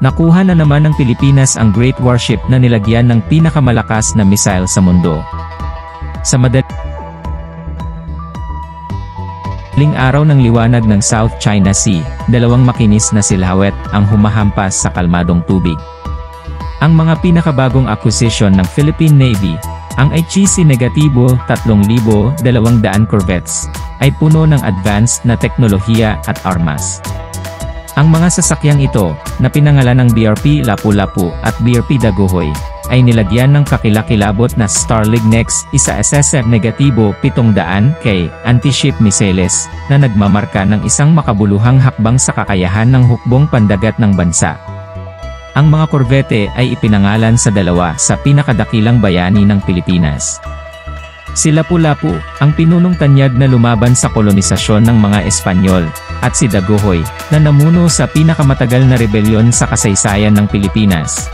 Nakuha na naman ng Pilipinas ang Great Warship na nilagyan ng pinakamalakas na missile sa mundo. Sa madaling araw ng liwanag ng South China Sea, dalawang makinis na silhouette ang humahampas sa kalmadong tubig. Ang mga pinakabagong acquisition ng Philippine Navy, ang HEC Negativo 3200 corvettes, ay puno ng advanced na teknolohiya at armas. Ang mga sasakyang ito, na pinangalan ng BRP Lapu-Lapu at BRP Daguhoy, ay nilagyan ng kakilakilabot na Starlink Next ISSM Negativo 700K anti-ship missiles, na nagmamarka ng isang makabuluhang hakbang sa kakayahan ng hukbong pandagat ng bansa. Ang mga korvete ay ipinangalan sa dalawa sa pinakadakilang bayani ng Pilipinas. Si Lapu-Lapu, ang pinunong tanyag na lumaban sa kolonisasyon ng mga Espanyol, at si Daguhoy, na namuno sa pinakamatagal na rebelyon sa kasaysayan ng Pilipinas.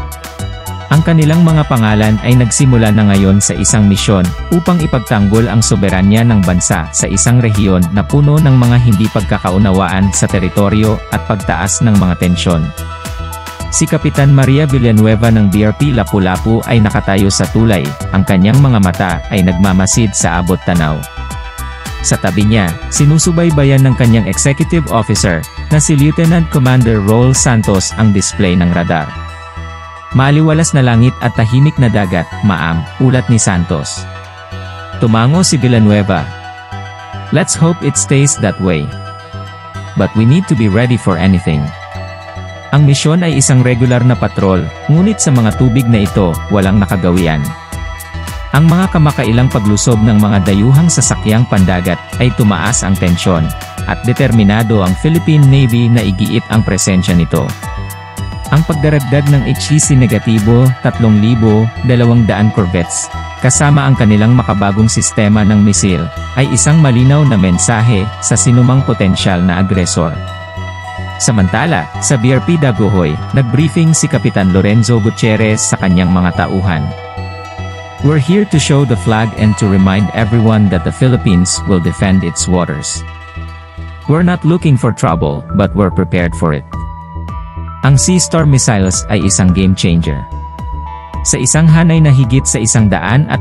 Ang kanilang mga pangalan ay nagsimula na ngayon sa isang misyon, upang ipagtanggol ang soberanya ng bansa sa isang rehiyon na puno ng mga hindi pagkakaunawaan sa teritoryo at pagtaas ng mga tensyon. Si Kapitan Maria Villanueva ng BRP Lapu-Lapu ay nakatayo sa tulay, ang kanyang mga mata ay nagmamasid sa abot tanaw. Sa tabi niya, sinusubaybayan ng kanyang executive officer, na si Lieutenant Commander Raul Santos ang display ng radar. Maaliwalas na langit at tahimik na dagat, maam, ulat ni Santos. Tumango si Villanueva. Let's hope it stays that way. But we need to be ready for anything. Ang misyon ay isang regular na patrol, ngunit sa mga tubig na ito, walang nakagawian. Ang mga kamakailang paglusob ng mga dayuhang sasakyang pandagat, ay tumaas ang tensyon, at determinado ang Philippine Navy na igiit ang presensya nito. Ang pagdaragdag ng HEC Negativo 3200 corvettes, kasama ang kanilang makabagong sistema ng misil, ay isang malinaw na mensahe sa sinumang potensyal na agresor. Samantala, sa BRP Daguhoy, nagbriefing si Kapitan Lorenzo Gutierrez sa kanyang mga tauhan. We're here to show the flag and to remind everyone that the Philippines will defend its waters. We're not looking for trouble, but we're prepared for it. Ang Sea Star missiles ay isang game changer. Sa isang hanay na higit sa 150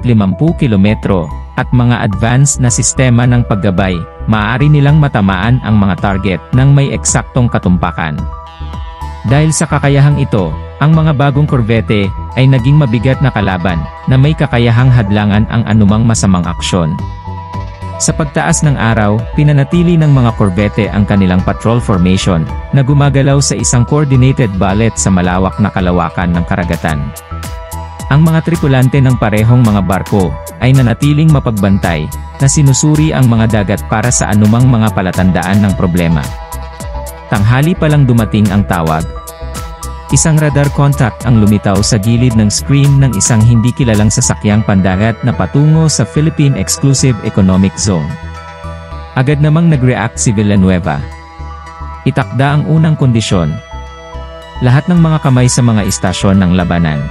kilometro, at mga advanced na sistema ng paggabay, maaari nilang matamaan ang mga target ng may eksaktong katumpakan. Dahil sa kakayahang ito, ang mga bagong korvete ay naging mabigat na kalaban na may kakayahang hadlangan ang anumang masamang aksyon. Sa pagtaas ng araw, pinanatili ng mga korvete ang kanilang patrol formation na gumagalaw sa isang coordinated ballet sa malawak na kalawakan ng karagatan. Ang mga tripulante ng parehong mga barko ay nanatiling mapagbantay, na sinusuri ang mga dagat para sa anumang mga palatandaan ng problema. Tanghali pa lang dumating ang tawag. Isang radar contact ang lumitaw sa gilid ng screen ng isang hindi kilalang sasakyang pandagat na patungo sa Philippine Exclusive Economic Zone. Agad namang nag-react si Villanueva. Itakda ang unang kondisyon. Lahat ng mga kamay sa mga istasyon ng labanan.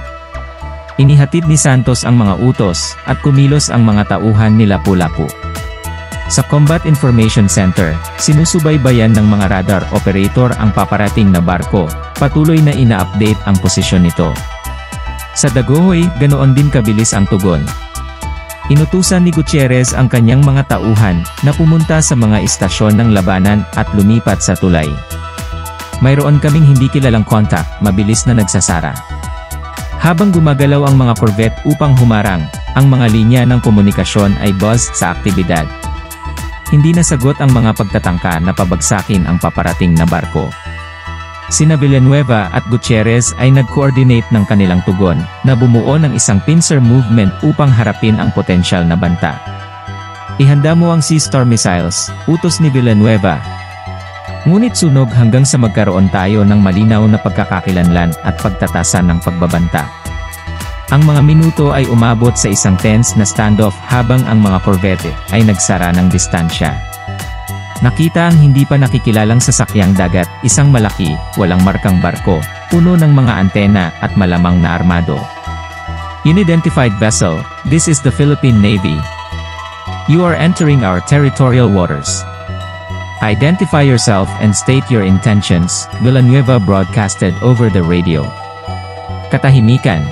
Inihatid ni Santos ang mga utos, at kumilos ang mga tauhan ni Lapu-Lapu. Sa Combat Information Center, sinusubaybayan ng mga radar operator ang paparating na barko, patuloy na ina-update ang posisyon nito. Sa Daguhoy, ganoon din kabilis ang tugon. Inutusan ni Gutierrez ang kanyang mga tauhan, na pumunta sa mga istasyon ng labanan at lumipat sa tulay. Mayroon kaming hindi kilalang contact, mabilis na nagsasara. Habang gumagalaw ang mga corvette upang humarang, ang mga linya ng komunikasyon ay buzzed sa aktibidad. Hindi nasagot ang mga pagtatangka na pabagsakin ang paparating na barko. Sina Villanueva at Gutierrez ay nag-coordinate ng kanilang tugon, na bumuo ng isang pincer movement upang harapin ang potensyal na banta. Ihanda mo ang Sea Star missiles, utos ni Villanueva. Ngunit sunog hanggang sa magkaroon tayo ng malinaw na pagkakakilanlan at pagtatasan ng pagbabanta. Ang mga minuto ay umabot sa isang tense na standoff habang ang mga korvete ay nagsara ng distansya. Nakita ang hindi pa nakikilalang sasakyang dagat, isang malaki, walang markang barko, puno ng mga antena at malamang na armado. Unidentified vessel, this is the Philippine Navy. You are entering our territorial waters. Identify yourself and state your intentions, Villanueva broadcasted over the radio. Katahimikan.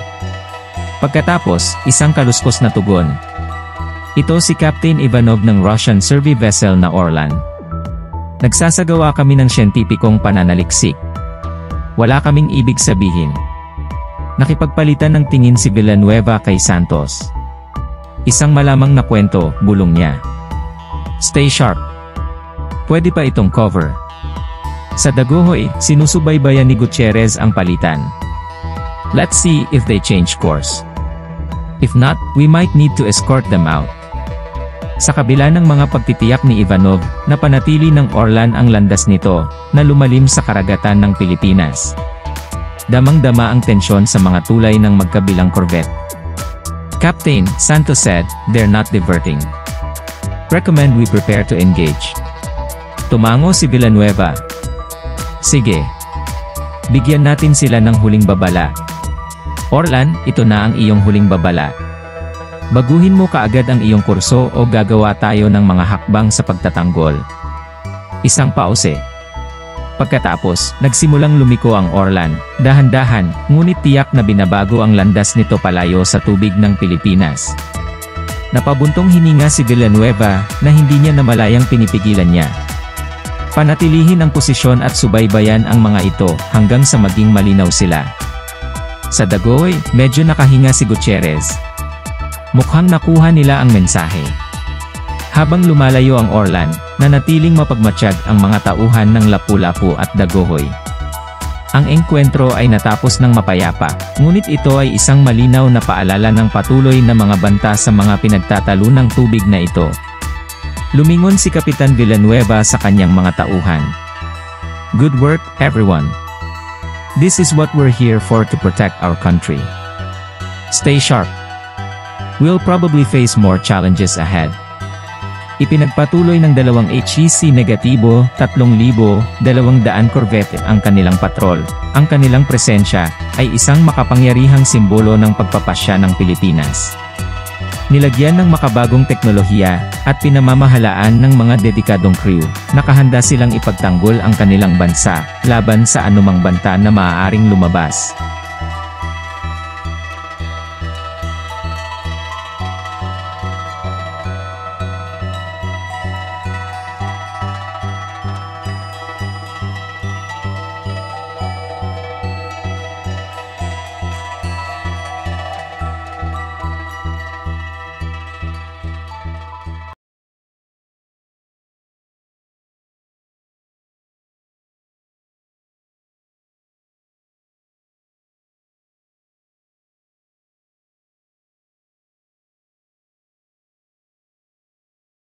Pagkatapos, isang kaluskos na tugon. Ito si Captain Ivanov ng Russian survey vessel na Orlan. Nagsasagawa kami ng siyentipikong pananaliksik. Wala kaming ibig sabihin. Nakipagpalitan ng tingin si Villanueva kay Santos. Isang malamang na kwento, bulong niya. Stay sharp. Pwede pa itong cover. Sa Daguhoy, sinusubaybayan ni Gutierrez ang palitan. Let's see if they change course. If not, we might need to escort them out. Sa kabila ng mga pagtitiyak ni Ivanov, napanatili ng Orlan ang landas nito, na lumalim sa karagatan ng Pilipinas. Damang-dama ang tensyon sa mga tulay ng magkabilang korvet. Captain, Santos said, they're not diverting. Recommend we prepare to engage. Tumango si Villanueva. Sige. Bigyan natin sila ng huling babala. Orlan, ito na ang iyong huling babala. Baguhin mo kaagad ang iyong kurso o gagawa tayo ng mga hakbang sa pagtatanggol. Isang pause. Pagkatapos, nagsimulang lumiko ang Orlan, dahan-dahan, ngunit tiyak na binabago ang landas nito palayo sa tubig ng Pilipinas. Napabuntong hininga si Villanueva na hindi niya namalayang pinipigilan niya. Panatilihin ang posisyon at subaybayan ang mga ito hanggang sa maging malinaw sila. Sa Dagohoy, medyo nakahinga si Gutierrez. Mukhang nakuha nila ang mensahe. Habang lumalayo ang Orlan, nanatiling mapagmatsyag ang mga tauhan ng Lapu-Lapu at Dagohoy. Ang engkwentro ay natapos ng mapayapa, ngunit ito ay isang malinaw na paalala ng patuloy na mga banta sa mga pinagtatalunang tubig na ito. Lumingon si Kapitan Villanueva sa kanyang mga tauhan. Good work, everyone. This is what we're here for, to protect our country. Stay sharp. We'll probably face more challenges ahead. Ipinagpatuloy ng 2 HEC negatibo, 3,200 korvete ang kanilang patrol. Ang kanilang presensya ay isang makapangyarihang simbolo ng pagpapasya ng Pilipinas. Nilagyan ng makabagong teknolohiya at pinamamahalaan ng mga dedikadong crew, nakahanda silang ipagtanggol ang kanilang bansa laban sa anumang banta na maaaring lumabas.